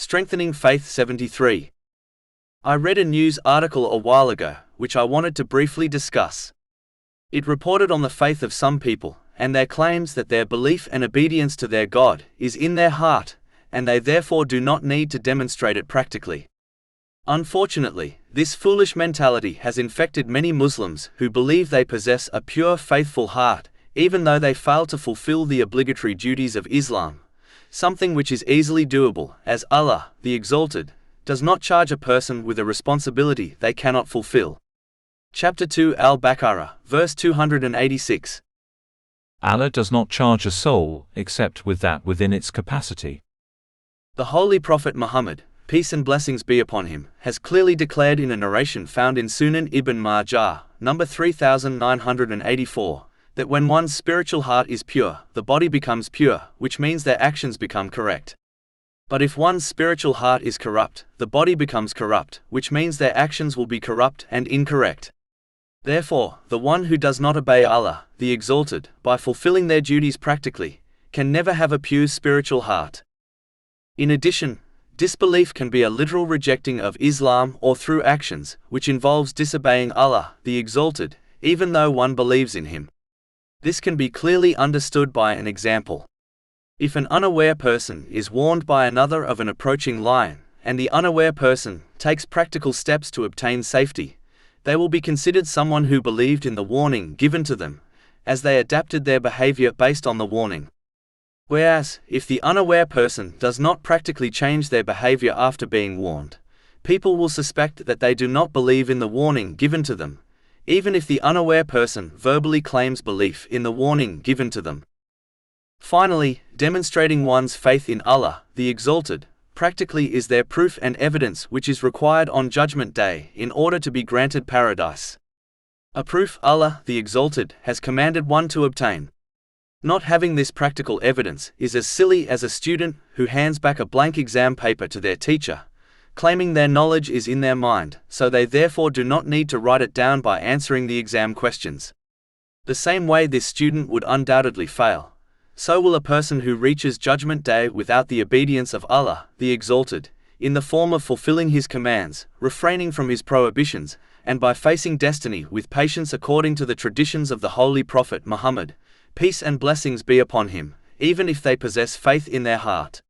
Strengthening Faith 73. I read a news article a while ago, which I wanted to briefly discuss. It reported on the faith of some people, and their claims that their belief and obedience to their God is in their heart, and they therefore do not need to demonstrate it practically. Unfortunately, this foolish mentality has infected many Muslims who believe they possess a pure, faithful heart, even though they fail to fulfill the obligatory duties of Islam, something which is easily doable, as Allah, the Exalted, does not charge a person with a responsibility they cannot fulfill. Chapter 2 Al-Baqarah, verse 286. Allah does not charge a soul, except with that within its capacity. The Holy Prophet Muhammad, peace and blessings be upon him, has clearly declared in a narration found in Sunan Ibn Majah, number 3984, that when one's spiritual heart is pure, the body becomes pure, which means their actions become correct. But if one's spiritual heart is corrupt, the body becomes corrupt, which means their actions will be corrupt and incorrect. Therefore, the one who does not obey Allah, the Exalted, by fulfilling their duties practically, can never have a pure spiritual heart. In addition, disbelief can be a literal rejecting of Islam or through actions, which involves disobeying Allah, the Exalted, even though one believes in Him. This can be clearly understood by an example. If an unaware person is warned by another of an approaching lion, and the unaware person takes practical steps to obtain safety, they will be considered someone who believed in the warning given to them, as they adapted their behavior based on the warning. Whereas, if the unaware person does not practically change their behavior after being warned, people will suspect that they do not believe in the warning given to them, even if the unaware person verbally claims belief in the warning given to them. Finally, demonstrating one's faith in Allah, the Exalted, practically is their proof and evidence which is required on Judgment Day in order to be granted paradise. A proof Allah, the Exalted, has commanded one to obtain. Not having this practical evidence is as silly as a student who hands back a blank exam paper to their teacher, claiming their knowledge is in their mind, so they therefore do not need to write it down by answering the exam questions. The same way this student would undoubtedly fail, so will a person who reaches Judgment Day without the obedience of Allah, the Exalted, in the form of fulfilling His commands, refraining from His prohibitions, and by facing destiny with patience according to the traditions of the Holy Prophet Muhammad, peace and blessings be upon him, even if they possess faith in their heart.